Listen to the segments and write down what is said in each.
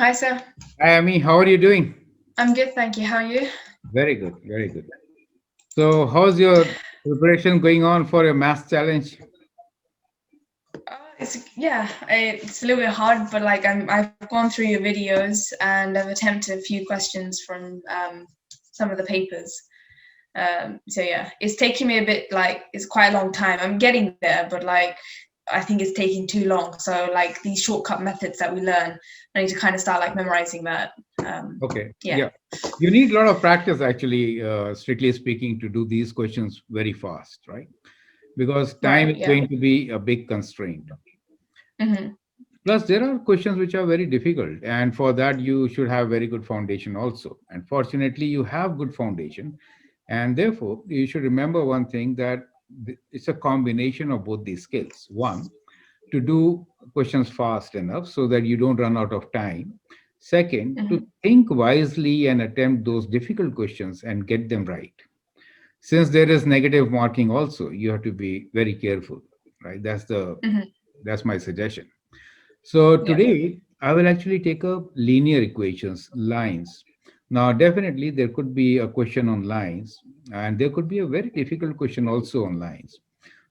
Hi, sir. Hi, Ami. How are you doing? I'm good, thank you. How are you? Very good, very good. So, how's your preparation going on for your math challenge? It's a little bit hard, but I've gone through your videos and I've attempted a few questions from some of the papers. So yeah, it's taking me a bit it's quite a long time. I'm getting there, but I think it's taking too long. So like these shortcut methods that we learn, I need to kind of start like memorizing that. Okay, Yeah. yeah. You need a lot of practice, actually, strictly speaking, to do these questions very fast, right? Because time Right. is Yeah. going to be a big constraint. Hmm. Plus, there are questions which are very difficult, and for that, you should have very good foundation also. And fortunately, you have good foundation, and therefore, you should remember one thing that it's a combination of both these skills. One, to do questions fast enough so that you don't run out of time. Second, to Hmm. think wisely and attempt those difficult questions and get them right. Since there is negative marking also, you have to be very careful, right? Hmm. That's my suggestion. So Yeah. today I will actually take up linear equations, lines. Now, definitely there could be a question on lines, and there could be a very difficult question also on lines.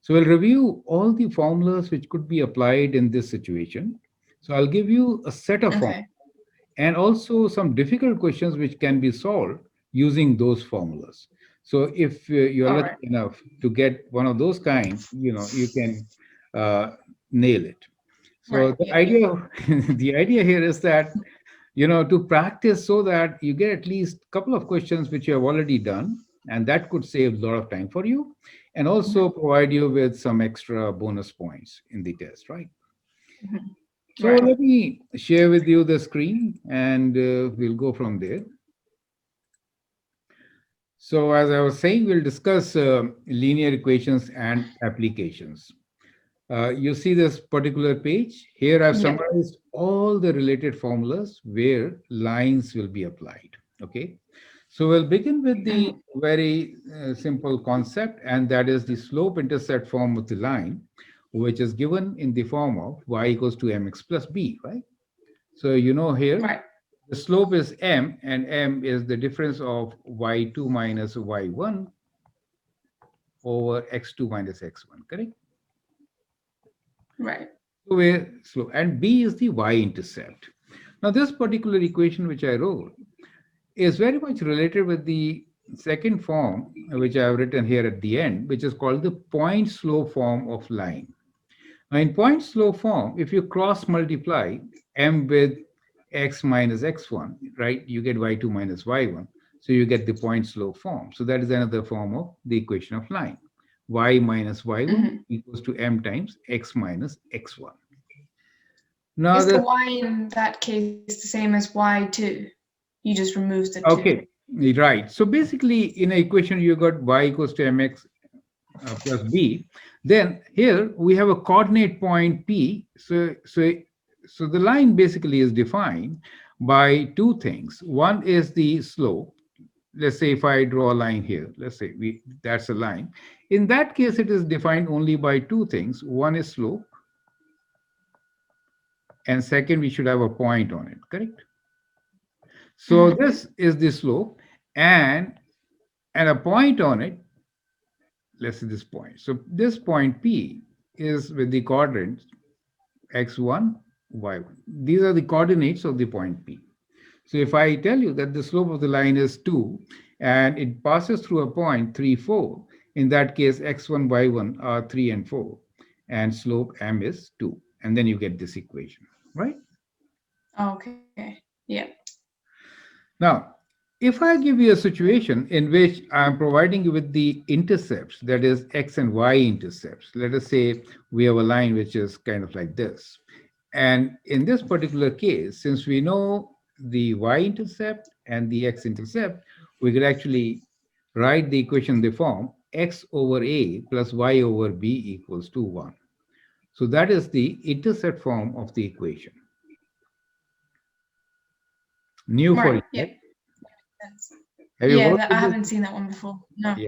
So we'll review all the formulas which could be applied in this situation. So I'll give you a set of formulas Okay. and also some difficult questions which can be solved using those formulas. So if you're All lucky right. enough to get one of those kind, you can uh, nail it. So Right. the Yeah. idea the idea here is that to practice so that you get at least a couple of questions which you have already done, and that could save a lot of time for you and also provide you with some extra bonus points in the test, right? Mhm. So Right. let me share with you the screen and we'll go from there. So as I was saying, we'll discuss linear equations and applications. You see this particular page? Here I've Yeah. summarized all the related formulas where lines will be applied. Okay. So we'll begin with the Hmm. very simple concept, and that is the slope intercept form of the line, which is given in the form of y equals to mx plus b, right? So here Right. the slope is m, and m is the difference of y2 minus y1 over x2 minus x1, correct? Right. So where slope and b is the y-intercept. Now this particular equation which I wrote is very much related with the second form which I have written here at the end, which is called the point slope form of line. Now in point slope form, if you cross multiply m with x minus x1, right, you get y2 minus y1. So you get the point slope form. So that is another form of the equation of line. Y minus y1 Hmm. equals to m times x minus x1. Now Is the the y in that case the same as y2? You just remove the two. okay, right. So basically, in an equation, you got y equals to mx plus b. Then here we have a coordinate point P. So the line basically is defined by two things. One is the slope. Let's say if I draw a line here, let's say that's a line. In that case, it is defined only by two things. One is slope, and second, we should have a point on it, correct? So Hmm. this is the slope, and a point on it, let's say this point. So this point P is with the coordinates x1, y1. These are the coordinates of the point P. So if I tell you that the slope of the line is 2 and it passes through a point 3, 4, in that case x1, y1 are 3 and 4, and slope m is 2. And then you get this equation, right? Okay. Yeah. Now, if I give you a situation in which I'm providing you with the intercepts, that is x and y intercepts, let us say we have a line which is kind of like this. And in this particular case, since we know the y intercept and the x intercept, we could actually write the equation in the form x over a plus y over b equals to 1. So that is the intercept form of the equation. New for Right. you, Yeah. right? That's, Have you yeah. worked I with haven't this? seen that one before. No. Yeah.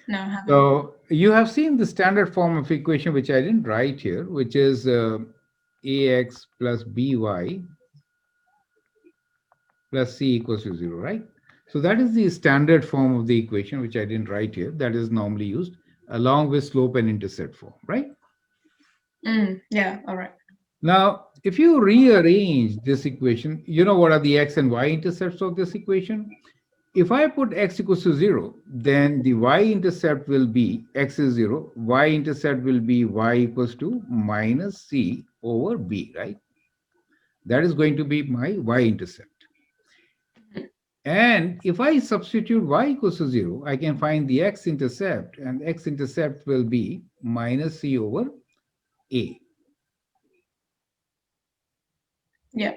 No, I haven't. So you have seen the standard form of equation, which I didn't write here, which is ax plus by plus c equals to 0, right? So that is the standard form of the equation, which I didn't write here, that is normally used along with slope and intercept form, right? Yeah, all right. Now, if you rearrange this equation, you know what are the x and y intercepts of this equation? If I put x equals to 0, then the y-intercept will be x is 0, y-intercept will be y equals to minus c over b, right? That is going to be my y-intercept. Mhm. And if I substitute y equals to 0, I can find the x-intercept, and x-intercept will be minus c over a. Yeah.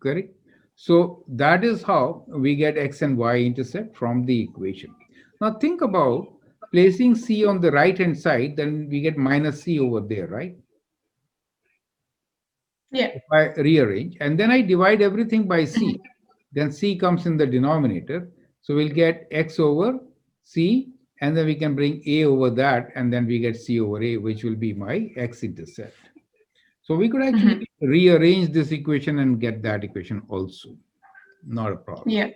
Correct? So that is how we get x and y intercept from the equation. Now think about placing c on the right hand side, then we get minus c over there, right? Yeah. If I rearrange and then I divide everything by c, Mhm. then c comes in the denominator. So we'll get x over c, and then we can bring a over that, and then we get c over a, which will be my x-intercept. So we could actually Mhm. rearrange this equation and get that equation also. Not a problem. Yeah.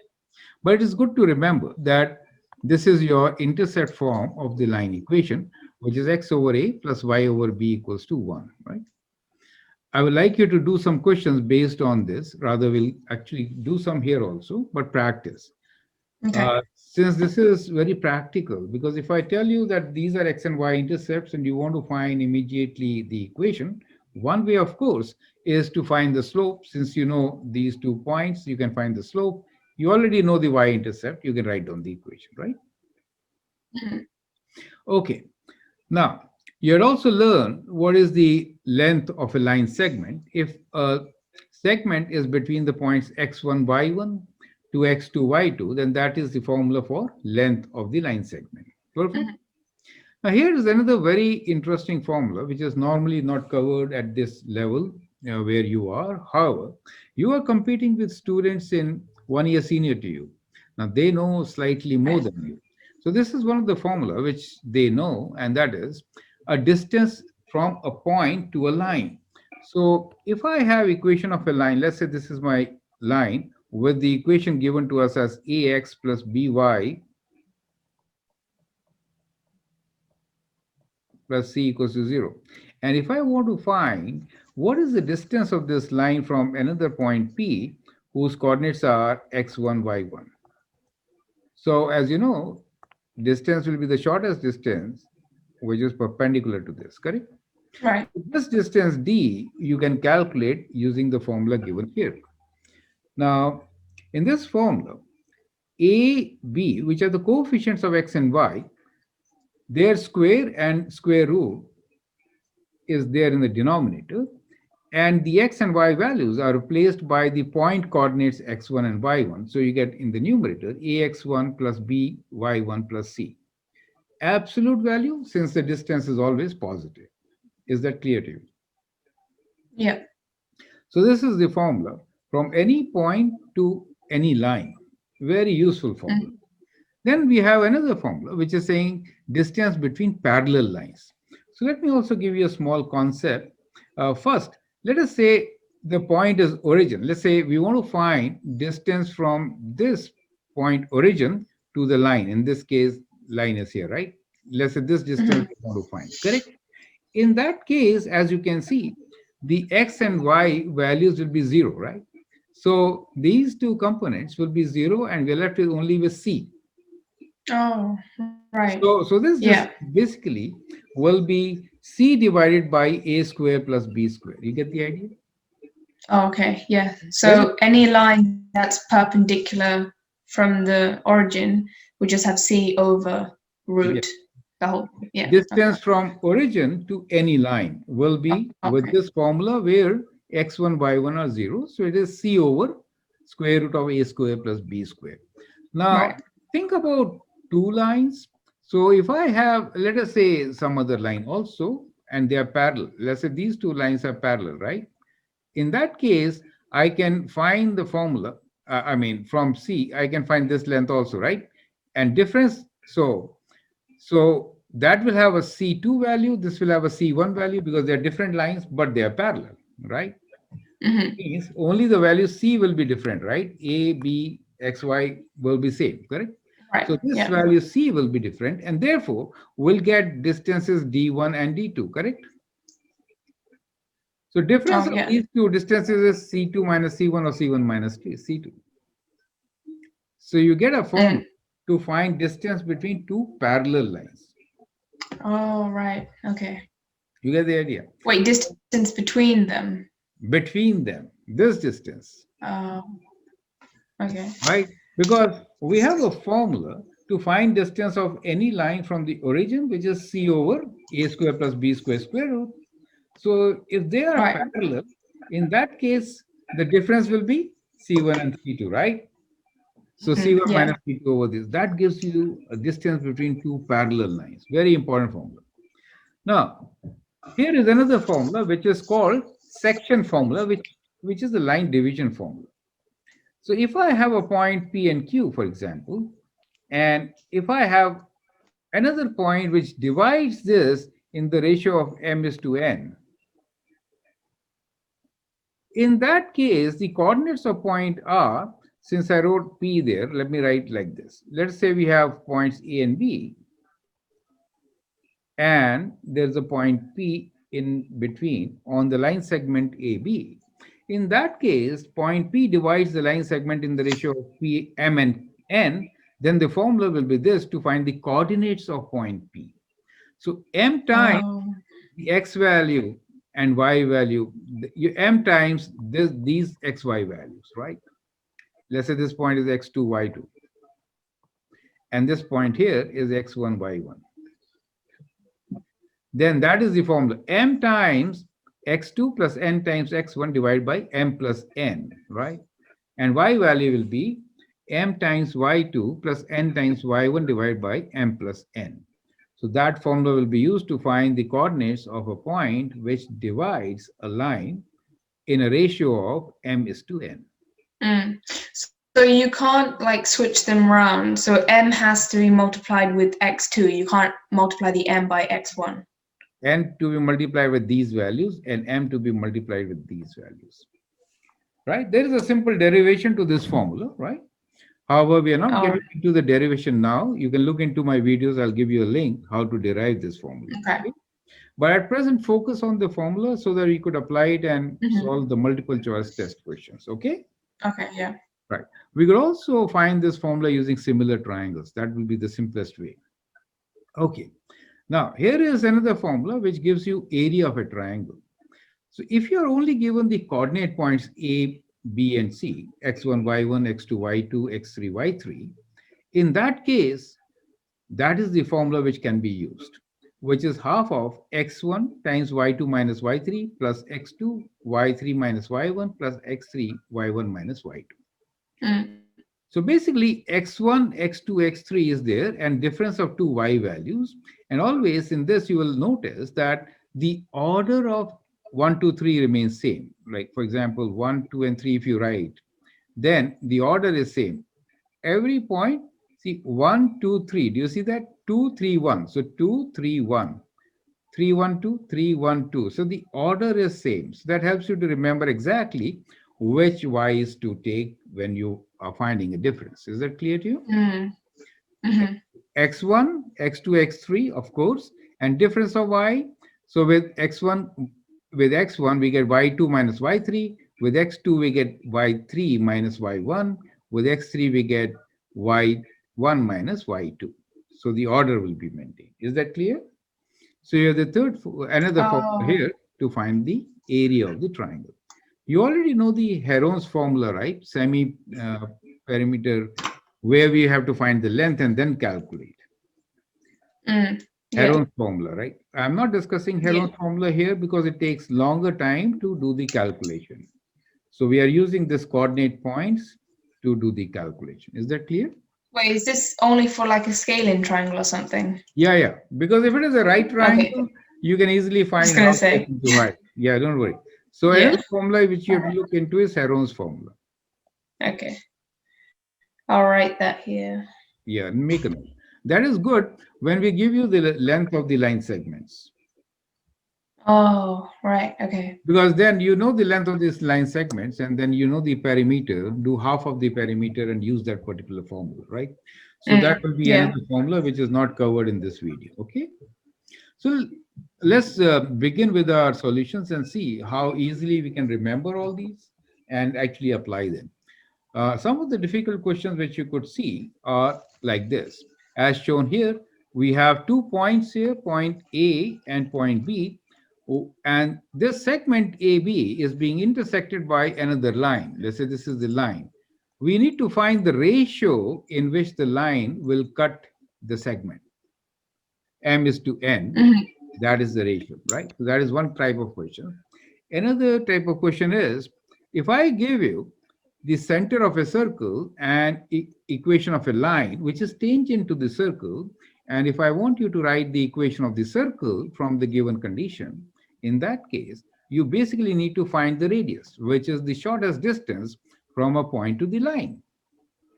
But it is good to remember that this is your intercept form of the line equation, which is x over a plus y over b equals to 1, right? I would like you to do some questions based on this. Rather, we'll actually do some here also, but practice. Okay. Since this is very practical, because if I tell you that these are x and y intercepts and you want to find immediately the equation, one way, of course, is to find the slope. Since you know these 2 points, you can find the slope. You already know the y-intercept, you can write down the equation, right? Mhm. Okay. Now, you had also learned what is the length of a line segment. If a segment is between the points x1, y1 to x2, y2, then that is the formula for length of the line segment. Perfect. Mhm. Now, here is another very interesting formula, which is normally not covered at this level where you are. However, you are competing with students in 1 year senior to you. Now, they know slightly more Right. than you. So, this is one of the formula which they know, and that is a distance from a point to a line. So, if I have equation of a line, let's say this is my line with the equation given to us as ax plus by plus c equals to 0. And if I want to find what is the distance of this line from another point P whose coordinates are x1, y1. So as you know, distance will be the shortest distance which is perpendicular to this, correct? Right. This distance d you can calculate using the formula given here. Now, in this formula, a, b, which are the coefficients of x and y, their square and square root is there in the denominator, and the x and y values are replaced by the point coordinates x1 and y1. So you get in the numerator ax1 plus by1 plus c. Absolute value, since the distance is always positive. Is that clear to you? Yeah. So this is the formula from any point to any line. Very useful formula. Mhm. Then we have another formula which is saying distance between parallel lines. So let me also give you a small concept. First, let us say the point is origin. Let's say we want to find distance from this point origin to the line. In this case, line is here, right? Let's say this distance Mhm. we want to find, correct? In that case, as you can see, the x and y values will be 0, right? So these two components will be 0 and we're left with only with c. Oh, right. So this Yeah. just basically will be c divided by a square plus b square. You get the idea? Oh, okay. Yeah. Very So any line that's perpendicular from the origin would just have c over yeah. root the whole. Yeah. Okay. Distance from origin to any line will be with Okay. this formula where x1, y1 are 0. So it is c over square root of a square plus b square. Now Right. think about two lines. So if I have, let us say, some other line also, and they are parallel. Let's say these two lines are parallel, right? In that case, I can find the formula. From C, I can find this length also, right? And difference. So that will have a C2 value. This will have a C1 value because they are different lines, but they are parallel, right? Mm-hmm. Means only the value C will be different, right? A, B, X, Y will be same, correct? Right. So this Yeah. value C will be different, and therefore we'll get distances D1 and D2, correct? So difference Oh, of yeah. these two distances is C2 minus C1 or C1 minus C2. So you get a formula Mm. to find distance between two parallel lines. Oh, right. Okay. You get the idea? Wait, distance between them. Between them, this distance, Oh, okay. right? Because we have a formula to find distance of any line from the origin, which is C over A square plus B square square root. So if they are Right. parallel, in that case, the difference will be C1 and C2, right? So Mm. C1 Yeah. minus C2 over this. That gives you a distance between two parallel lines. Very important formula. Now, here is another formula which is called section formula, which is the line division formula. So if I have a point P and Q, for example, and if I have another point which divides this in the ratio of m is to n, in that case, the coordinates of point R, since I wrote P there, let me write like this. Let's say we have points A and B, and there's a point P in between on the line segment AB. In that case, point P divides the line segment in the ratio of P, M, and N. Then the formula will be this to find the coordinates of point P. So M times Oh, the X value and Y value, M times these XY values, right? Let's say this point is X2, Y2, and this point here is X1, Y1. Then that is the formula. M times x2 plus n times x1 divided by m plus n, right? And y value will be m times y2 plus n times y1 divided by m plus n. So that formula will be used to find the coordinates of a point which divides a line in a ratio of m is to n. mm. So you can't like switch them around. So m has to be multiplied with x2. You can't multiply the m by x1. N to be multiplied with these values and m to be multiplied with these values, right? There is a simple derivation to this formula, right? However, we are not Oh, getting into the derivation now. You can look into my videos. I'll give you a link how to derive this formula. okay. Okay? But at present, focus on the formula so that you could apply it and Mm-hmm. solve the multiple choice test questions. Okay? Okay, yeah. Right. We could also find this formula using similar triangles. That will be the simplest way. Okay. Now, here is another formula which gives you area of a triangle. So if you're only given the coordinate points A, B, and C, x1, y1, x2, y2, x3, y3, in that case, that is the formula which can be used, which is half of x1 times y2 minus y3 plus x2, y3 minus y1 plus x3, y1 minus y2. Mm. So basically, x1, x2, x3 is there and difference of two y values. And always in this, you will notice that the order of 1, 2, 3 remains same. Like, for example, 1, 2, and 3, if you write, then the order is same. Every point, see, 1, 2, 3. Do you see that? 2, 3, 1. So 2, 3, 1. 3, 1, 2, 3, 1, 2. So the order is same. So that helps you to remember exactly which y's to take when you are finding a difference. Is that clear to you? Mm. Mm-hmm. X1, X2, X3, of course, and difference of y. So with X1, we get y2 minus y3. With X2, we get y3 minus y1. With X3, we get y1 minus y2. So the order will be maintained. Is that clear? So you have the another formula Oh, here to find the area of the triangle. You already know the Heron's formula, right? Perimeter, where we have to find the length and then calculate. mm. Yeah. Heron's formula, right? I'm not discussing Yeah. Heron's formula here because it takes longer time to do the calculation. So we are using this coordinate points to do the calculation. Is that clear? Wait, is this only for like a scaling triangle or something? Yeah, yeah. Because if it is a right Okay. triangle, you can easily I was find gonna half say. section to height. Yeah, don't worry. So Yeah. another formula which you All have to right. look into is Heron's formula. Okay. I'll write that here. Yeah, make a note. That is good when we give you the length of the line segments. Oh, right. Okay. Because then you know the length of these line segments, and then you know the perimeter, do half of the perimeter and use that particular formula, right? So that will be Yeah. another formula which is not covered in this video. Okay. So let's begin with our solutions and see how easily we can remember all these and actually apply them. Some of the difficult questions which you could see are like this. As shown here, we have 2 points here, point A and point B, and this segment AB is being intersected by another line. Let's say this is the line. We need to find the ratio in which the line will cut the segment. M is to N, Mhm. that is the ratio, right? So that is one type of question. Another type of question is, if I give you the center of a circle and equation of a line which is tangent to the circle, and if I want you to write the equation of the circle from the given condition, in that case, you basically need to find the radius, which is the shortest distance from a point to the line.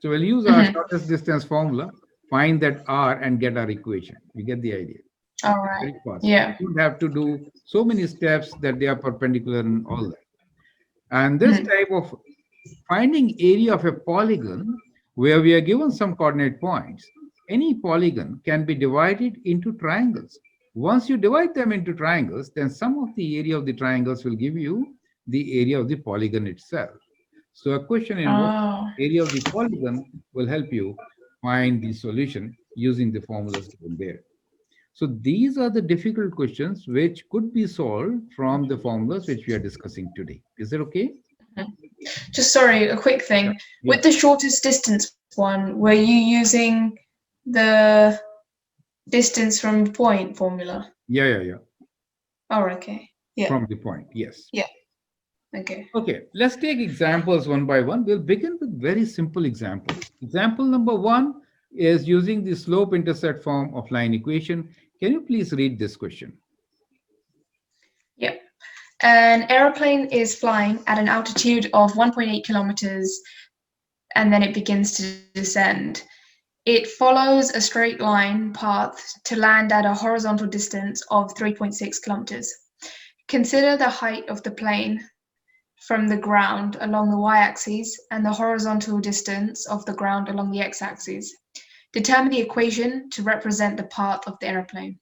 So we'll use our Mhm. shortest distance formula, find that R and get our equation. You get the idea. All right. Very fast. Yeah. You don't have to do so many steps that they are perpendicular and all that. And this Mhm. type of finding area of a polygon where we are given some coordinate points, any polygon can be divided into triangles. Once you divide them into triangles, then some of the area of the triangles will give you the area of the polygon itself. So a question involving Oh. area of the polygon will help you find the solution using the formulas given there. So these are the difficult questions which could be solved from the formulas which we are discussing today. Is that okay? Mhm. Just sorry, a quick Yeah. thing. Yeah. With the shortest distance one, were you using the distance from point formula? Yeah, yeah, yeah. Oh, okay. Yeah. From the point, yes. Yeah. Okay. Okay, let's take examples one by one. We'll begin with very simple examples. Example number one is using the slope intercept form of line equation. Can you please read this question? Yeah. An aeroplane is flying at an altitude of 1.8 kilometers and then it begins to descend. It follows a straight line path to land at a horizontal distance of 3.6 kilometers. Consider the height of the plane from the ground along the y-axis and the horizontal distance of the ground along the x-axis. Determine the equation to represent the path of the aeroplane.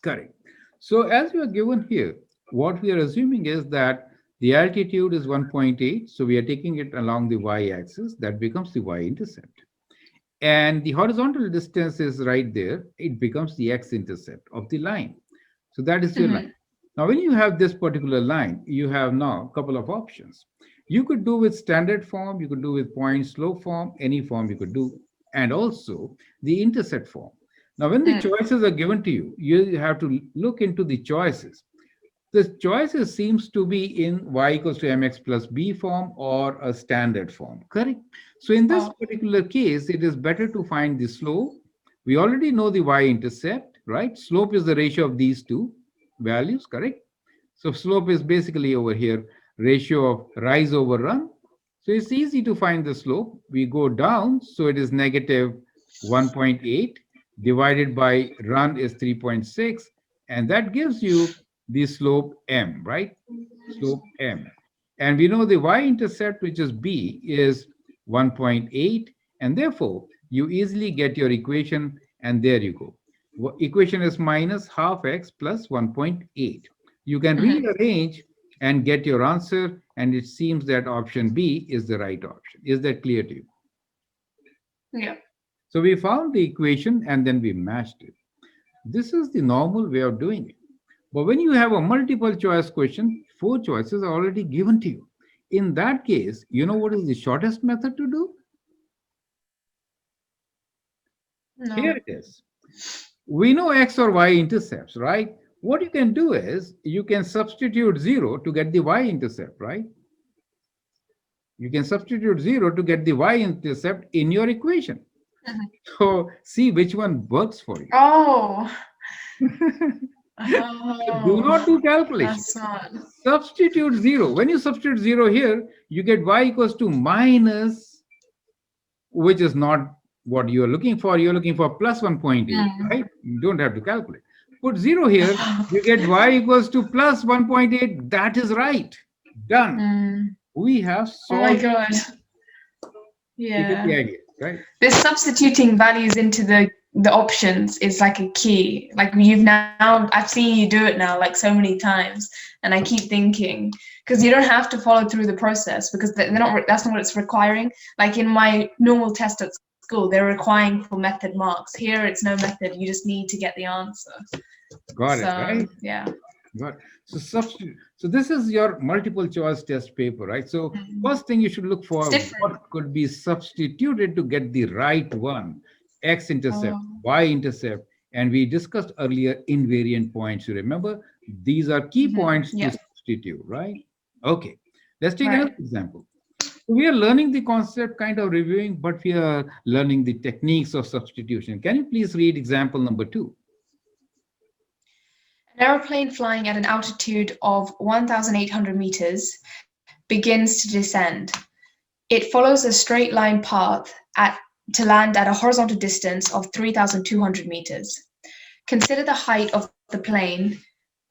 Correct. So as you are given here, what we are assuming is that the altitude is 1.8. So we are taking it along the y-axis. That becomes the y-intercept. And the horizontal distance is right there. It becomes the x-intercept of the line. So that is your line. Mhm. Now, when you have this particular line, you have now a couple of options. You could do with standard form, you could do with point slope form, any form you could do, and also the intercept form. Now, when the Mm. choices are given to you, you have to look into the choices. The choices seems to be in y equals to mx plus b form or a standard form, correct? So in this Oh. particular case, it is better to find the slope. We already know the y-intercept, right? Slope is the ratio of these two values, correct? So slope is basically over here, ratio of rise over run. So it's easy to find the slope. We go down, so it is negative 1.8 divided by run is 3.6, and that gives you the slope m, right? Slope m. And we know the y-intercept, which is b, is 1.8, and therefore you easily get your equation, and there you go. Equation is minus half x plus 1.8. You can Mhm. rearrange and get your answer, and it seems that option B is the right option. Is that clear to you? Yeah. So we found the equation and then we matched it. This is the normal way of doing it. But when you have a multiple choice question, four choices are already given to you. In that case, you know what is the shortest method to do? Here No. it is. We know x or y intercepts, right? What you can do is you can substitute 0 to get the y-intercept, right? You can substitute 0 to get the y-intercept in your equation. Mhm. So see which one works for you. Oh. Do Oh. not do calculation. That's not. Substitute 0. When you substitute 0 here, you get y equals to minus, which is not what you are looking for. You're looking for plus 1.8, Mm. right? You don't have to calculate. Put 0 here, you get y equals to plus 1.8. That is right. Done. Mm. We have Oh my solved. God. You get the Yeah. idea, right? This substituting values into the options is like a key. Like you've now, I've seen you do it now like so many times, and I keep thinking because you don't have to follow through the process because they're not. That's not what it's requiring. Like in my normal test at school, they're requiring for method marks. Here, it's no method. You just need to get the answer. Got it, So right? yeah. Got it. So substitute. So this is your multiple choice test paper, right? So Mm. first thing you should look It's for different. what could be substituted to get the right one. X-intercept, Oh. Y-intercept, and we discussed earlier invariant points. You remember? These are key points to Yeah. substitute, right? Okay. Let's take another Right. example. We are learning the concept, kind of reviewing, but we are learning the techniques of substitution. Can you please read example number 2? An aeroplane flying at an altitude of 1,800 meters begins to descend. It follows a straight line path to land at a horizontal distance of 3,200 meters. Consider the height of the plane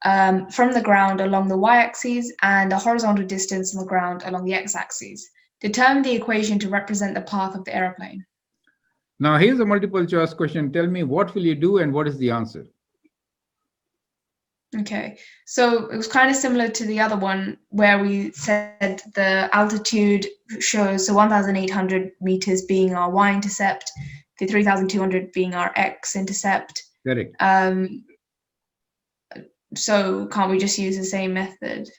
from the ground along the y-axis and the horizontal distance from the ground along the x-axis. Determine the equation to represent the path of the aeroplane. Now, here's a multiple choice question. Tell me what will you do and what is the answer? Okay, so it was kind of similar to the other one where we said the altitude shows so 1,800 meters being our y-intercept, the 3,200 being our x-intercept. Correct. So can't we just use the same method? We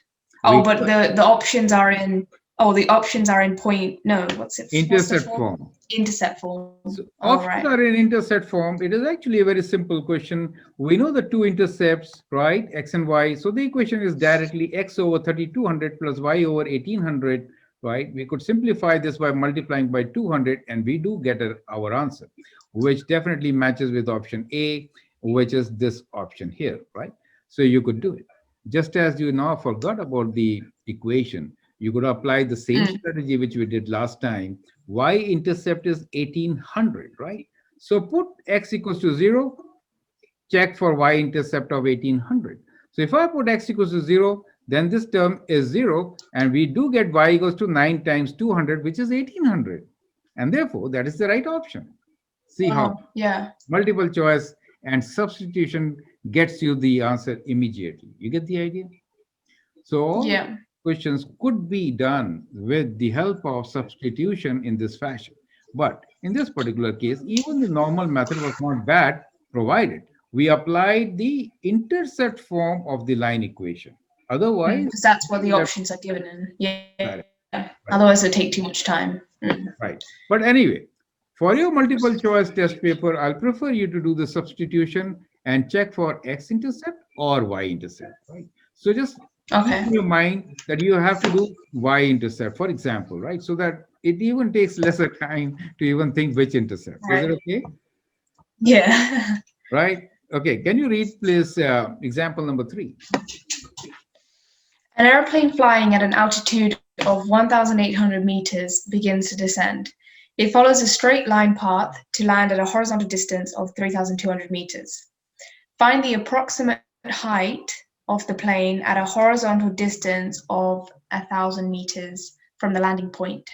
Oh, but the options are in. Oh, the options are in point. No, what's it? What's the intercept form? form. Intercept form. So All options right. are in intercept form. It is actually a very simple question. We know the two intercepts, right? X and Y. So the equation is directly x over 3,200 plus y over 1,800, right? We could simplify this by multiplying by 200 and we do get our answer, which definitely matches with option A, which is this option here, right? So you could do it. Just as you now forgot about the equation, you could apply the same strategy which we did last time. Y-intercept is 1,800, right? So put x equals to 0, check for y-intercept of 1,800. So if I put x equals to 0, then this term is 0, and we do get y equals to 9 times 200, which is 1,800. And therefore, that is the right option. See how Yeah. multiple choice and substitution gets you the answer immediately. You get the idea? So all Yeah. questions could be done with the help of substitution in this fashion. But in this particular case, even the normal method was not bad, provided we applied the intercept form of the line equation. Otherwise, Because that's what the we have options are given in. Yeah. correct, right, Otherwise, it'll take too much time. right. But anyway, for your multiple choice test paper, I'll prefer you to do the substitution and check for x-intercept or y-intercept, right? So just keep Okay. in your mind that you have to do y-intercept, for example, right? So that it even takes lesser time to even think which intercept. Is it Right. okay? Yeah. Right? Okay. Can you read, please, example number 3? An airplane flying at an altitude of 1,800 meters begins to descend. It follows a straight line path to land at a horizontal distance of 3,200 meters. Find the approximate height of the plane at a horizontal distance of 1,000 meters from the landing point.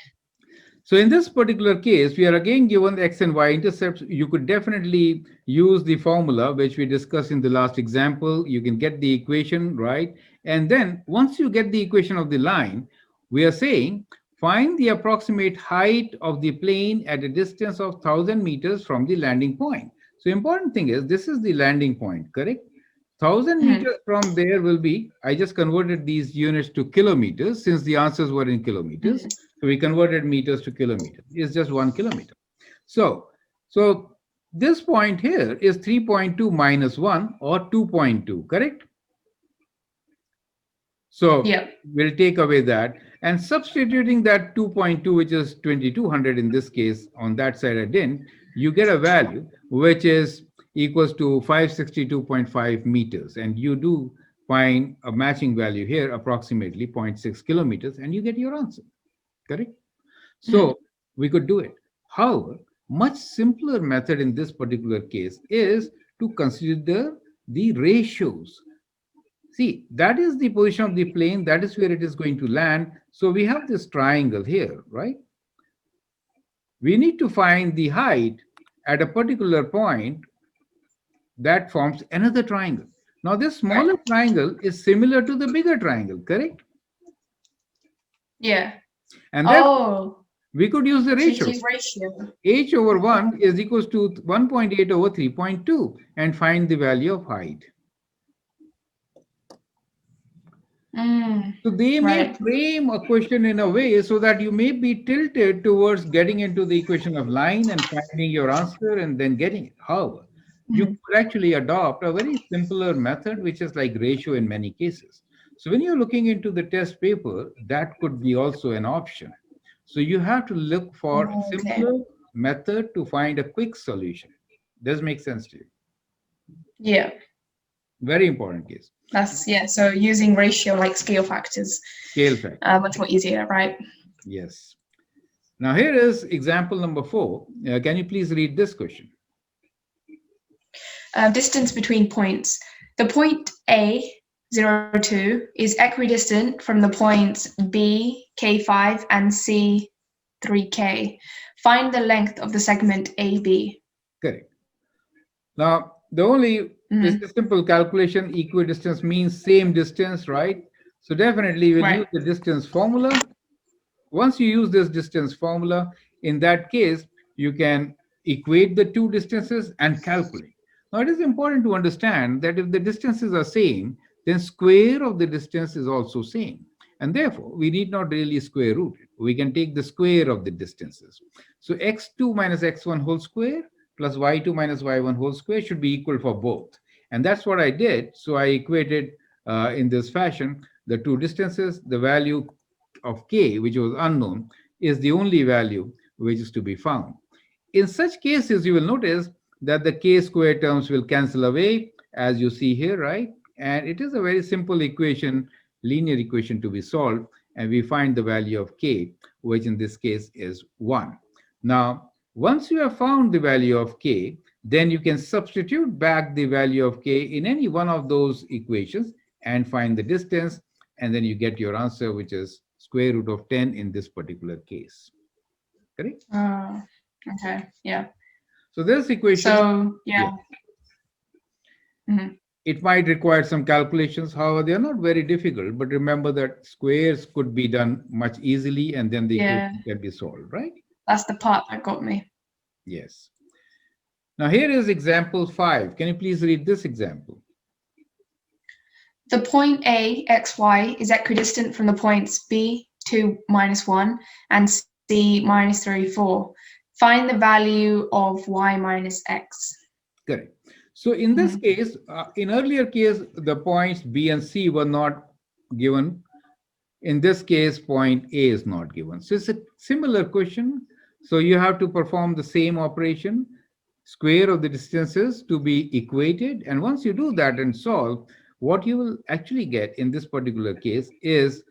So in this particular case, we are again given the x and y intercepts. You could definitely use the formula which we discussed in the last example. You can get the equation, right? And then once you get the equation of the line, we are saying find the approximate height of the plane at a distance of 1,000 meters from the landing point. So important thing is this is the landing point, correct? 1,000 meters from there will be, I just converted these units to kilometers since the answers were in kilometers. So we converted meters to kilometers. It's just 1 kilometer. So this point here is 3.2 minus 1 or 2.2, correct? So Yep. we'll take away that and substituting that 2.2, which is 2,200 in this case, on that side I didn't, you get a value which is equals to 562.5 meters. And you do find a matching value here, approximately zero point 0.6 kilometers, and you get your answer, correct? So we could do it. However, much simpler method in this particular case is to consider the ratios. See, that is the position of the plane. That is where it is going to land. So we have this triangle here, right? We need to find the height at a particular point that forms another triangle. Now, this Right. smaller triangle is similar to the bigger triangle, correct? Yeah. And therefore, Oh, we could use the should ratio. use ratio. H over 1 is equals to 1.8 over 3.2 and find the value of height. So they may Right. frame a question in a way so that you may be tilted towards getting into the equation of line and finding your answer and then getting it. However, you Mhm. could actually adopt a very simpler method, which is like ratio in many cases. So when you're looking into the test paper, that could be also an option. So you have to look for a Okay. simpler method to find a quick solution. Does make sense to you? Yeah. Very important case. That's yeah. So using ratio like scale factors, Scale factor. much more easier, right? Yes. Now here is example number 4. Can you please read this question? Distance between points. The point A, 0, 2, is equidistant from the points B, K5, and C, 3K. Find the length of the segment AB. Correct. Now, the only is Mhm. a simple calculation. Equidistance means same distance, right? So definitely we'll use Right. the distance formula. Once you use this distance formula, in that case, you can equate the two distances and calculate. Now, it is important to understand that if the distances are same, then square of the distance is also same. And therefore, we need not really square root it. We can take the square of the distances. So x2 minus x1 whole square plus y2 minus y1 whole square should be equal for both. And that's what I did. So I equated in this fashion the two distances, the value of k, which was unknown, is the only value which is to be found. In such cases, you will notice that the k square terms will cancel away, as you see here, right? And it is a very simple equation, linear equation to be solved, and we find the value of k, which in this case is 1. Now, once you have found the value of k, then you can substitute back the value of k in any one of those equations and find the distance, and then you get your answer, which is square root of 10 in this particular case. Correct? Okay. Yeah. So this equation, So yeah, yeah. Mhm. it might require some calculations. However, they are not very difficult, but remember that squares could be done much easily and then the Yeah. equation can be solved, right? That's the part that got me. Yes. Now here is example 5. Can you please read this example? The point A, xy, is equidistant from the points B, 2, minus 1, and C, minus 3, 4. Find the value of y minus x. Correct. So in this Mhm. case, in earlier case, the points B and C were not given. In this case, point A is not given. So it's a similar question. So you have to perform the same operation, square of the distances to be equated. And once you do that and solve, what you will actually get in this particular case is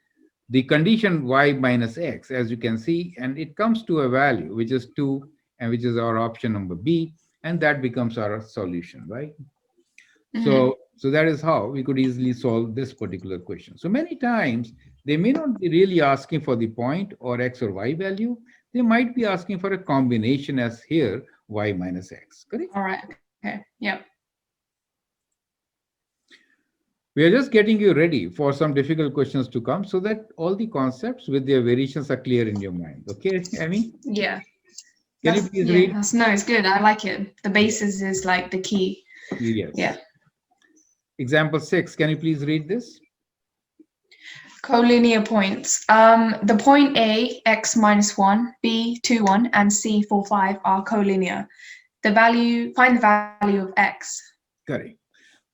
the condition y minus x, as you can see, and it comes to a value which is 2, and which is our option number B, and that becomes our solution, right? Mhm. So that is how we could easily solve this particular question. So many times they may not be really asking for the point or x or y value. They might be asking for a combination as here y minus x. Correct? All right. Okay. Yep. We are just getting you ready for some difficult questions to come so that all the concepts with their variations are clear in your mind. Okay, Amy? Yeah. Can you That's please yeah. read? That's no. It's good. I like it. The Yeah. basis is like the key. Yeah. Yes. Example 6. Can you please read this? Collinear points. The point A, x minus 1, B, 2, 1, and C, 4, 5 are collinear. Find the value of x. Correct.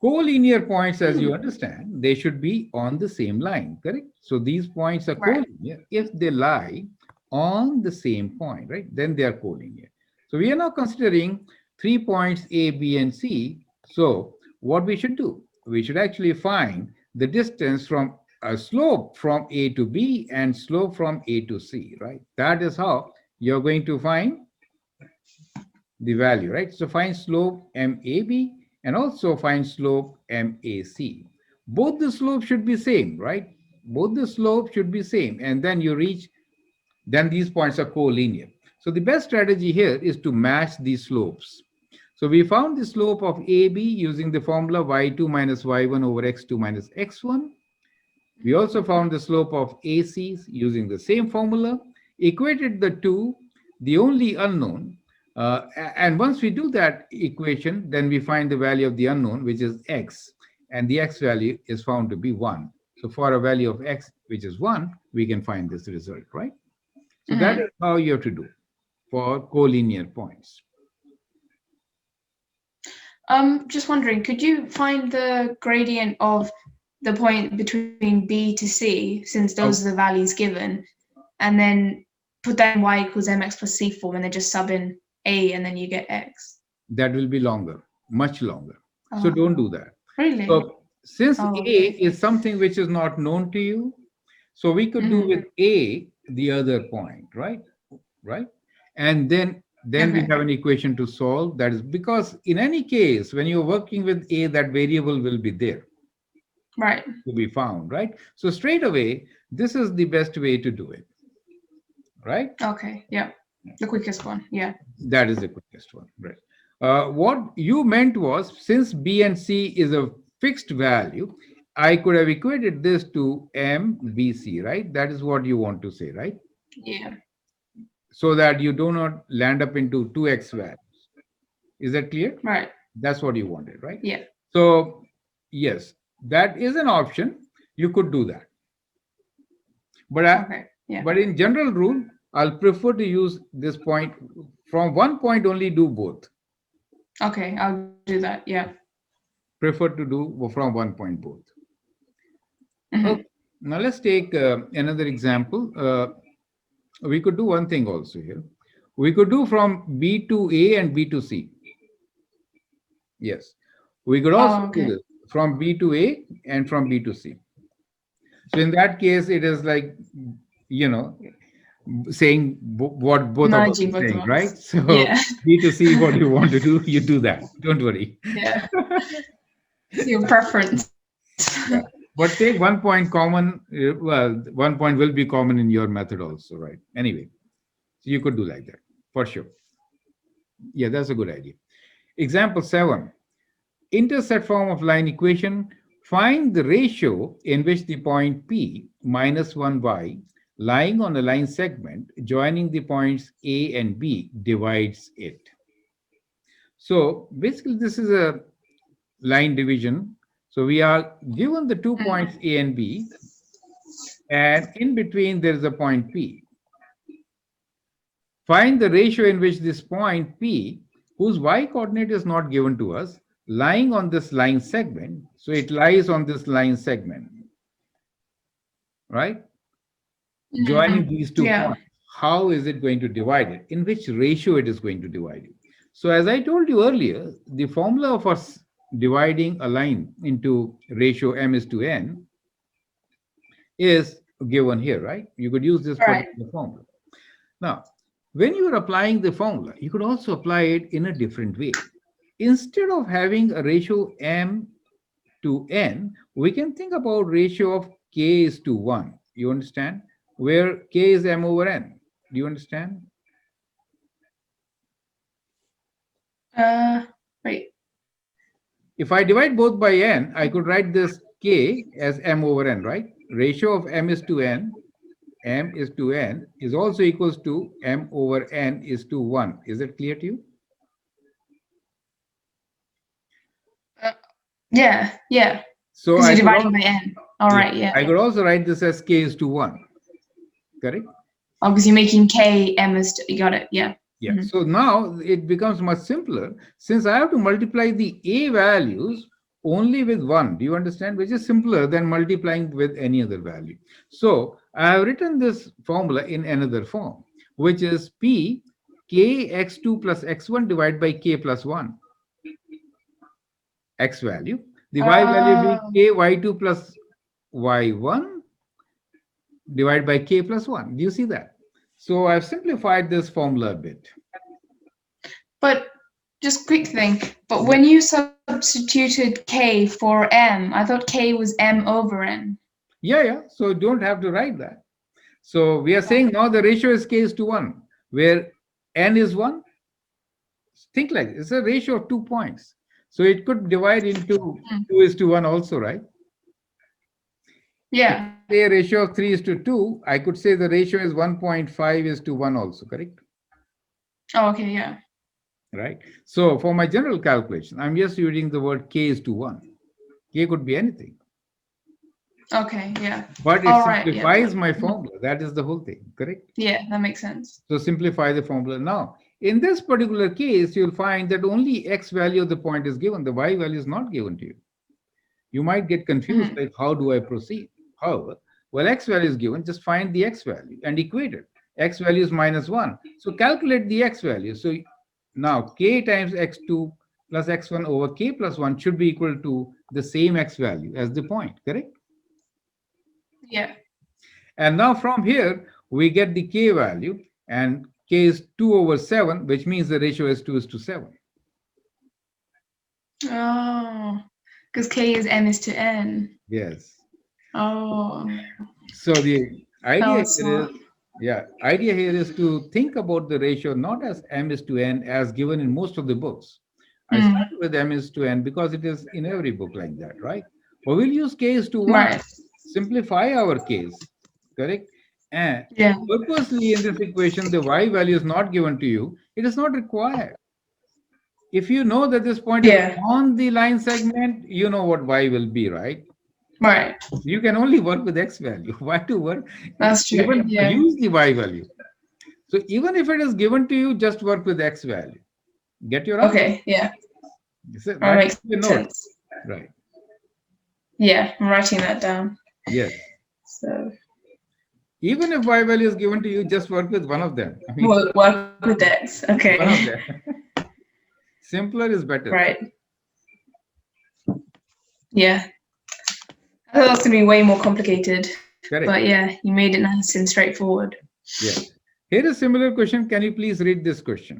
Collinear points, as you understand, they should be on the same line, correct? So these points are Right. collinear if they lie on the same point, right? Then they are collinear. So we are now considering 3 points A, B, and C. So what we should do? We should actually find the distance from a slope from A to B and slope from A to C, right? That is how you're going to find the value, right? So find slope MAB and also find slope MAC. Both the slopes should be same, right? Both the slopes should be same, and then you reach, then these points are collinear. So the best strategy here is to match these slopes. So we found the slope of AB using the formula y2 minus y1 over x2 minus x1. We also found the slope of AC using the same formula, equated the two, the only unknown. And once we do that equation, then we find the value of the unknown, which is x, and the x value is found to be 1. So for a value of x, which is 1, we can find this result, right? So that is how you have to do for collinear points. Just wondering, could you find the gradient of the point between B to C, since those are the values given, and then put that in y equals mx plus c form, and then just sub in A, and then you get x? That will be longer, much longer. So don't do that. Really? So since A okay. is something which is not known to you, so we could do with A the other point, right? Right? And then we have an equation to solve. That is because in any case, when you're working with A, that variable will be there. Right. To be found, right? So straight away, this is the best way to do it, right? Okay, yeah. The quickest one, yeah. That is the quickest one, right? What you meant was, since B and C is a fixed value, I could have equated this to MBC, right? That is what you want to say, right? Yeah. So that you do not land up into 2x values. Is that clear? Right. That's what you wanted, right? Yeah. So yes, that is an option. You could do that. But but in general rule, I'll prefer to use this point. From one point only, do both. Okay, I'll do that, yeah. Prefer to do from one point both. Okay. Now let's take another example. We could do one thing also here. We could do from B to A and B to C. Yes. We could also do this from B to A and from B to C. So in that case, it is like, saying what both of us are saying, right? So B to C, what you want to do, you do that. Don't worry. Yeah. It's your preference. Yeah. But take 1 point common. Well, 1 point will be common in your method also, right? Anyway, so you could do like that for sure. Yeah, that's a good idea. Example 7. Intercept form of line equation. Find the ratio in which the point P minus 1y lying on a line segment joining the points A and B divides it. So basically this is a line division. So we are given the 2 points A and B, and in between there is a point P. Find the ratio in which this point P, whose y coordinate is not given to us, lying on this line segment. So it lies on this line segment, right? Joining these 2 points. How is it going to divide it? In which ratio it is going to divide it? So as I told you earlier, the formula for dividing a line into ratio m is to n is given here, right? You could use this particular formula. Now, when you are applying the formula, you could also apply it in a different way. Instead of having a ratio m to n, we can think about ratio of k is to 1. You understand? Where k is m over n. Do you understand? Wait. If I divide both by n, I could write this k as m over n, right? Ratio of m is to n is also equals to m over n is to 1. Is it clear to you? Yeah. So because you're dividing by n. All right, yeah. I could also write this as k is to 1. Correct? Oh, because you're making k m is to, you got it, yeah. Yeah. So now it becomes much simpler since I have to multiply the a values only with 1. Do you understand? Which is simpler than multiplying with any other value. So I have written this formula in another form, which is p k x2 plus x1 divided by k plus 1. X value. The y value will be k y2 plus y1 divided by k plus 1. Do you see that? So I've simplified this formula a bit. But just quick thing. But when you substituted k for m, I thought k was m over n. Yeah. So don't have to write that. So we are saying now the ratio is k is to 1, where n is 1. Think like it's a ratio of 2 points. So it could divide into 2 is to 1 also, right? Yeah. Say a ratio of 3 is to 2, I could say the ratio is 1.5 is to 1 also, correct? Oh, okay, yeah. Right? So for my general calculation, I'm just using the word k is to 1. K could be anything. Okay, yeah. But it All right, simplifies my formula. That is the whole thing, correct? Yeah, that makes sense. So simplify the formula now. In this particular case, you'll find that only x value of the point is given. The y value is not given to you. You might get confused, like, how do I proceed? However, well, x value is given, just find the x value and equate it. X value is -1. So calculate the x value. So now k times x2 plus x1 over k plus 1 should be equal to the same x value as the point, correct? Yeah. And now from here, we get the k value, and k is 2 over 7, which means the ratio is 2 is to 7. Oh, because k is m is to n. Yes. Oh, So the idea was here is, smart. idea here is to think about the ratio not as m is to n as given in most of the books. I started with m is to n because it is in every book like that, right? But we'll use k is to 1. Right. Simplify our case, correct? And Yeah. purposely in this equation, the y value is not given to you. It is not required. If you know that this point is Yeah. on the line segment, you know what y will be, right? Right. You can only work with x value. Why to work? That's true. Even Yeah. use the y value. So even if it is given to you, just work with x value. Get your answer. Okay. Yeah. That That makes is the note. sense. Right. Yeah, I'm writing that down. Yes. So Even if y value is given to you, just work with one of them. I mean, we'll work with x. one of Okay. them. Simpler is better. Right. Yeah. I thought that was gonna be way more complicated. Correct. But yeah, you made it nice and straightforward. Yes. Here is a similar question. Can you please read this question?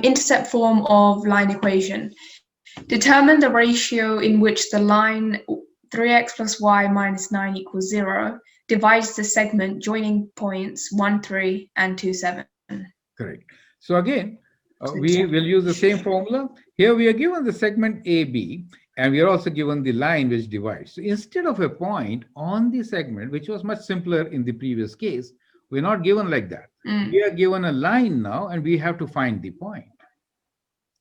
Intercept form of line equation. Determine the ratio in which the line 3x plus y minus 9 equals 0 divides the segment joining points 1, 3 and 2, 7. Correct. So again, we will use the same formula. Here we are given the segment AB, and we are also given the line which divides. So instead of a point on the segment, which was much simpler in the previous case, we're not given like that. We are given a line now, and we have to find the point.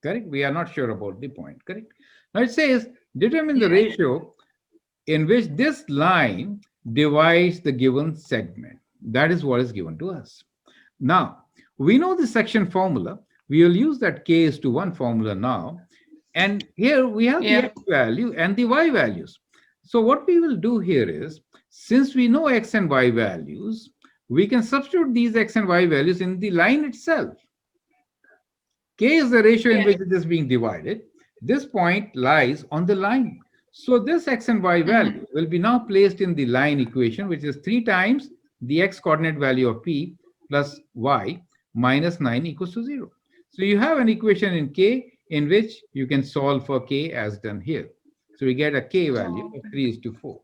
Correct? We are not sure about the point. Correct? Now it says, determine the ratio in which this line divides the given segment. That is what is given to us. Now, we know the section formula. We will use that k is to 1 formula now. And here we have the x value and the y values. So what we will do here is, since we know x and y values, we can substitute these x and y values in the line itself. K is the ratio in which it is being divided. This point lies on the line. So this x and y value will be now placed in the line equation, which is 3 times the x coordinate value of p plus y minus 9 equals to 0. So you have an equation in k in which you can solve for k as done here. So we get a k value of 3 is to 4.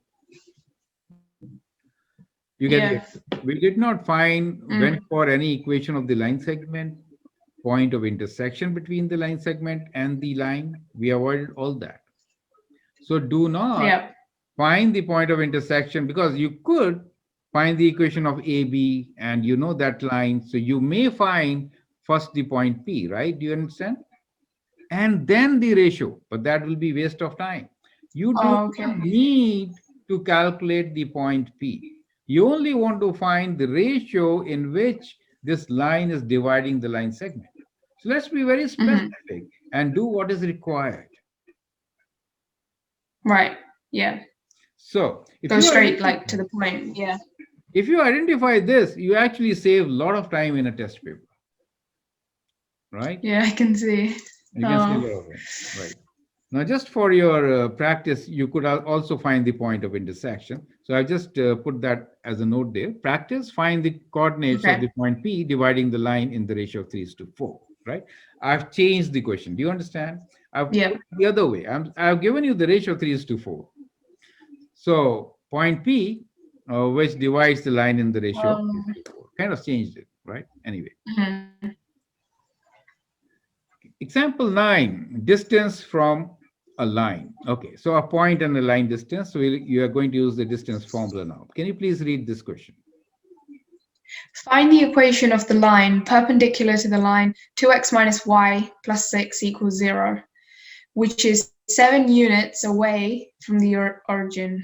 You get it. We did not went for any equation of the line segment, point of intersection between the line segment and the line. We avoided all that. So do not find the point of intersection, because you could find the equation of AB and you know that line. So you may find first the point P, right? Do you understand? And then the ratio, but that will be waste of time. You do not need to calculate the point P. You only want to find the ratio in which this line is dividing the line segment. So let's be very specific and do what is required. Right. Yeah. So if go you straight like to the point. Yeah. If you identify this, you actually save a lot of time in a test paper. Right? Yeah, I can see. You can save a lot of time. Right. Now, just for your practice, you could also find the point of intersection. So I just put that as a note there. Practice, find the coordinates of the point P dividing the line in the ratio of 3 is to 4. right? I've changed the question. Do you understand? I've Yeah. put it the other way. I've given you the ratio 3:4. So point P, which divides the line in the ratio Um, 3:4, kind of changed it, right? Anyway, mhm. example 9, distance from a line. Okay, so a point and a line distance. So you are going to use the distance formula now. Can you please read this question? Find the equation of the line perpendicular to the line 2x minus y plus 6 equals 0, which is 7 units away from the origin.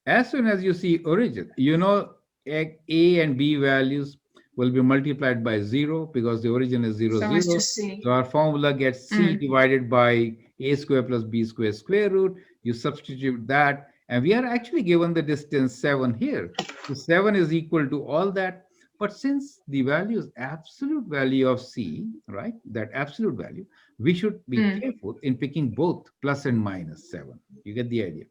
As soon as you see origin, you know A and B values will be multiplied by 0 because the origin is 0, So it's 0. just C. So our formula gets C Mm. divided by A square plus B square square root. You substitute that, and we are actually given the distance 7 here. So 7 is equal to all that. But since the value is absolute value of C, right, that absolute value, we should be Mm. careful in picking both plus and minus 7. You get the idea?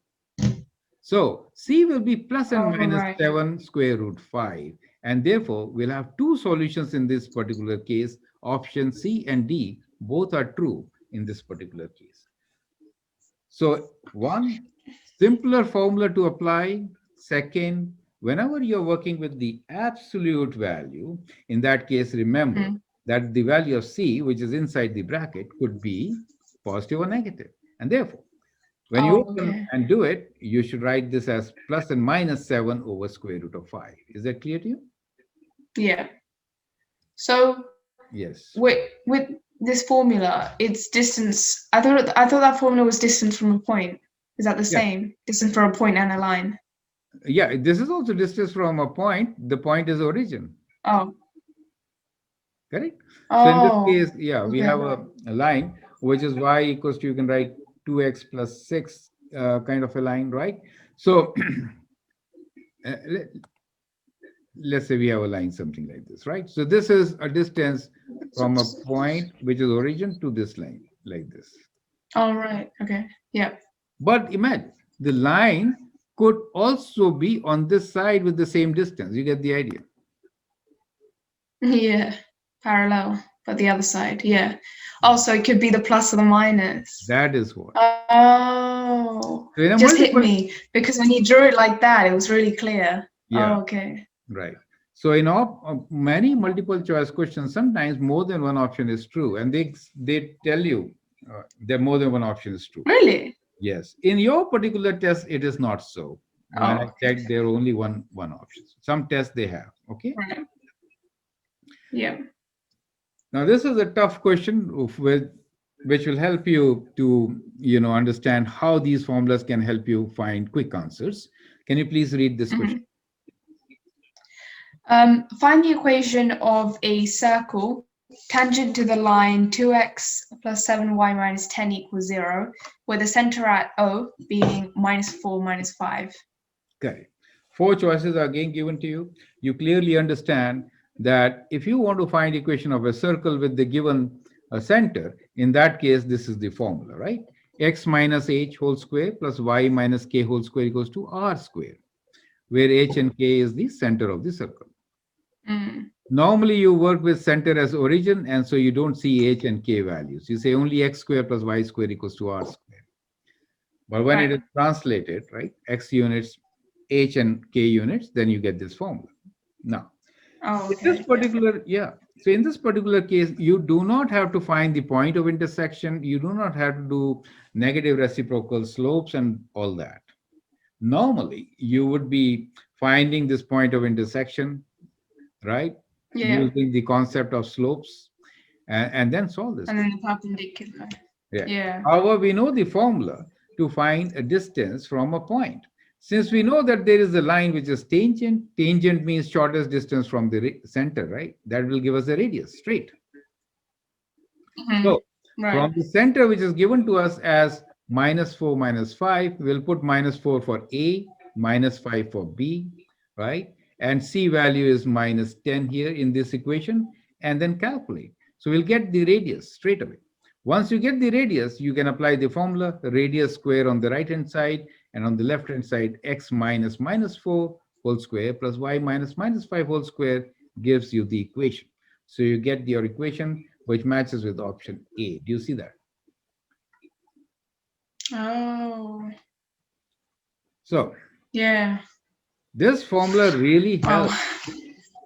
So C will be plus and Oh, minus right. 7 square root 5. And therefore, we'll have two solutions in this particular case. Option C and D both are true in this particular case. So one simpler formula to apply. Second, whenever you're working with the absolute value, in that case, remember Mm. that the value of C, which is inside the bracket, could be positive or negative. And therefore, when you Oh, open okay. and do it, you should write this as plus and minus 7 over square root of 5. Is that clear to you? Yeah. So Yes. with this formula, it's distance. I thought that formula was distance from a point. Is that the Yeah. same? Distance from a point and a line. Yeah. This is also distance from a point. The point is origin. Oh. Correct? So in this Oh. case, yeah, we Okay. have a line which is y equals to, you can write 2x plus 6 kind of a line, right? So let, let's say we have a line something like this, right? So this is a distance from a point which is origin to this line like this. All right. Okay. Yeah. But imagine the line could also be on this side with the same distance. You get the idea. Yeah. Parallel, but the other side. Yeah. Also, it could be the plus or the minus. That is what. Oh, So in a just hit multiple, me because when you drew it like that, it was really clear. yeah, Oh, okay. right. So in many multiple choice questions, sometimes more than one option is true, and they tell you that more than one option is true. Really? Yes. In your particular test, it is not so. When Oh, I checked, there are only one option. Some tests they have. Okay. right. Yeah. Now this is a tough question which will help you to understand how these formulas can help you find quick answers. Can you please read this question? Mhm. Find the equation of a circle tangent to the line 2x plus 7y minus 10 equals 0, with the center at O being minus 4 minus 5. Correct. Four choices are again given to you. You clearly understand that if you want to find equation of a circle with the given center, in that case, this is the formula, right? X minus h whole square plus y minus k whole square equals to r square, where h and k is the center of the circle. Mm, Normally, you work with center as origin, and so you don't see h and k values. You say only x square plus y square equals to r square. But when it right. is translated, right, x units, h and k units, then you get this formula. Now, Oh, in this okay. Yeah. particular, yeah, so in this particular case, you do not have to find the point of intersection. You do not have to do negative reciprocal slopes and all that. Normally, you would be finding this point of intersection, right, Yeah. using the concept of slopes, and then solve this And then question. the perpendicular. Yeah. Yeah. However, we know the formula to find a distance from a point. Since we know that there is a line which is tangent, tangent means shortest distance from the center, right? That will give us a radius straight. Mhm. So Right. from the center, which is given to us as minus 4 minus 5, we'll put minus 4 for A, minus 5 for B, right? And C value is minus 10 here in this equation, and then calculate. So we'll get the radius straight away. Once you get the radius, you can apply the formula, radius square on the right hand side, and on the left hand side, x minus minus 4 whole square plus y minus minus 5 whole square gives you the equation. So you get your equation which matches with option A. Do you see that? Oh, So yeah. this formula really helps. Oh,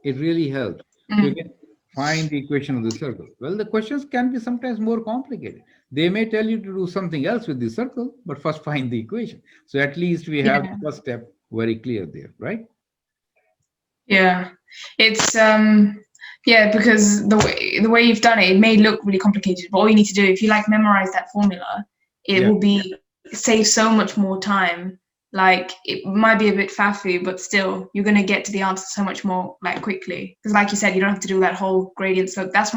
It really helps to mm, get, find the equation of the circle. Well, the questions can be sometimes more complicated. They may tell you to do something else with the circle, but first find the equation. So at least we have yeah, the first step very clear there, right? yeah. It's yeah, because the way you've done it, it may look really complicated, but all you need to do, if you like memorize that formula, it Yeah, will be save so much more time. Like it might be a bit faffy, but still you're gonna get to the answer so much more like quickly. Because like you said, you don't have to do that whole gradient slope. That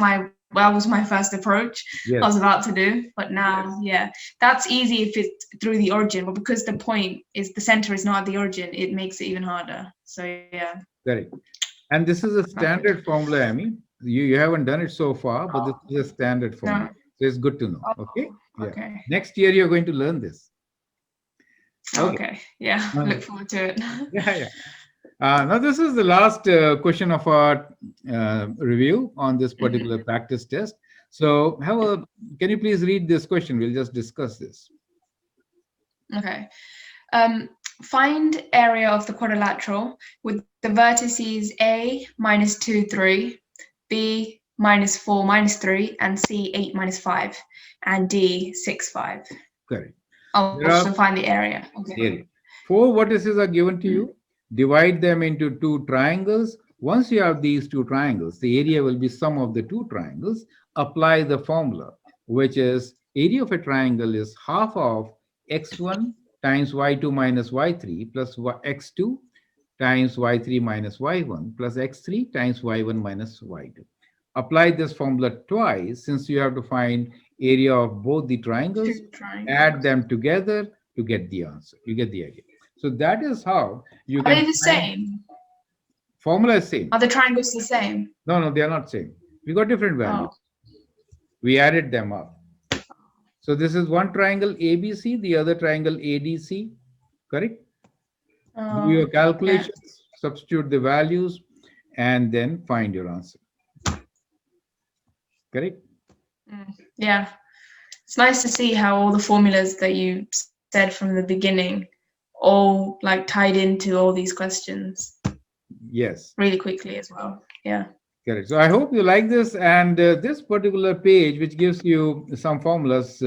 was my first approach I yes, was about to do. But now, yeah, that's easy if it's through the origin. But because the point is the center is not at the origin, it makes it even harder. So yeah, correct. And this is a not good. standard formula, I mean. You haven't done it so far, but this is a standard formula. No. So it's good to know. Okay. Oh, Yeah. okay. Next year, you're going to learn this. Okay. Okay. Yeah. Uh, Look forward to it. yeah, yeah. Now, this is the last question of our review on this particular Mhm. practice test. So, can you please read this question? We'll just discuss this. Okay. Um, find area of the quadrilateral with the vertices A minus 2, 3, B minus 4, minus 3, and C 8, minus 5, and D 6, 5. Correct. Oh, There are so find the area. Okay. area. Four vertices are given to you. Divide them into two triangles. Once you have these two triangles, the area will be sum of the two triangles. Apply the formula, which is area of a triangle is half of x1 times y2 minus y3 plus x2 times y3 minus y1 plus x3 times y1 minus y2. Apply this formula twice since you have to find area of both the triangles, Two add triangles. them together to get the answer. You get the idea. So that is how you Are can they the find same? formula is same. Are the triangles the same? No, no, they are not same. We got different values. Oh, We added them up. So this is one triangle ABC, the other triangle ADC, correct? Do your okay. calculations, substitute the values, and then find your answer. Correct? Yeah. It's nice to see how all the formulas that you said from the beginning all like tied into all these questions Yes. really quickly as well. Yeah. Correct. So I hope you like this, and this particular page, which gives you some formulas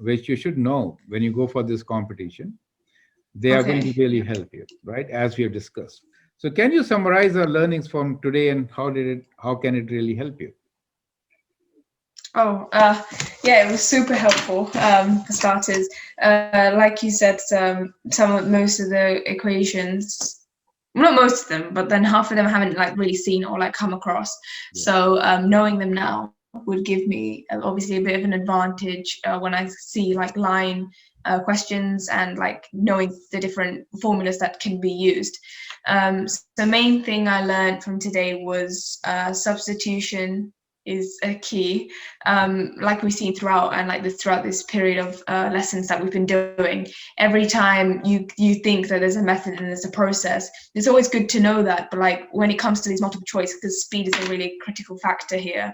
which you should know when you go for this competition, they are going to Okay. really help you, right? As we have discussed. So can you summarize our learnings from today, and how can it really help you? Oh, yeah, it was super helpful for starters. Like you said, most of the equations, not most of them, but then half of them I haven't like really seen or like come across. Yeah. So knowing them now would give me obviously a bit of an advantage when I see like line questions and like knowing the different formulas that can be used. So the main thing I learned from today was substitution is a key, like we've seen throughout and like throughout this period of lessons that we've been doing. Every time you think that there's a method and there's a process, it's always good to know that. But like when it comes to these multiple choice, because speed is a really critical factor here,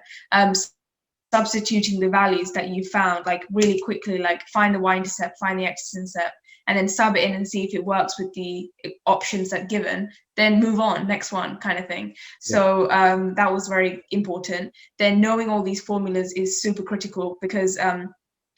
substituting the values that you found like really quickly, like find the y-intercept, find the x-intercept, and then sub it in and see if it works with the options that given, then move on, next one kind of thing. Yeah. So that was very important. Then knowing all these formulas is super critical because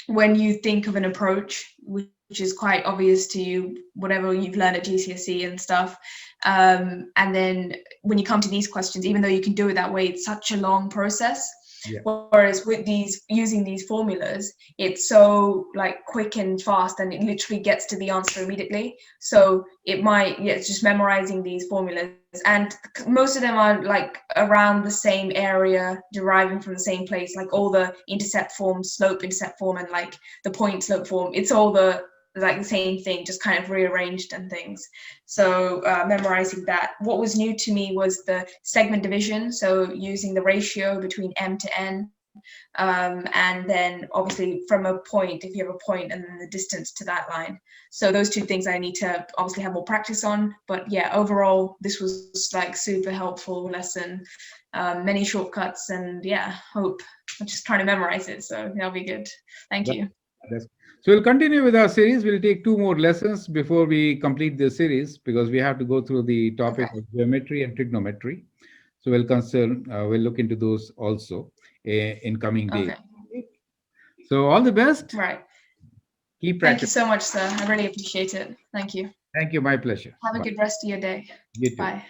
when you think of an approach, which is quite obvious to you, whatever you've learned at GCSE and stuff, and then when you come to these questions, even though you can do it that way, it's such a long process. Yeah. Whereas with using these formulas, it's so like quick and fast, and it literally gets to the answer immediately. So it's just memorizing these formulas, and most of them are like around the same area, deriving from the same place, like all the intercept form, slope intercept form, and like the point slope form. It's all the same thing, just kind of rearranged and things. So memorizing that. What was new to me was the segment division, so using the ratio between m to n, and then obviously from a point, if you have a point, and then the distance to that line. So those two things I need to obviously have more practice on. But yeah, overall this was like super helpful lesson, many shortcuts, and yeah, hope I'm just trying to memorize it, so that'll be good. Thank you. So we'll continue with our series. We'll take 2 more lessons before we complete the series, because we have to go through the topic of geometry and trigonometry. So we'll look into those also in coming days. Okay. So all the best. Right. Keep Thank you practicing. so much, sir. I really appreciate it. Thank you. Thank you. My pleasure. Have a Bye. good rest of your day. You too. Bye.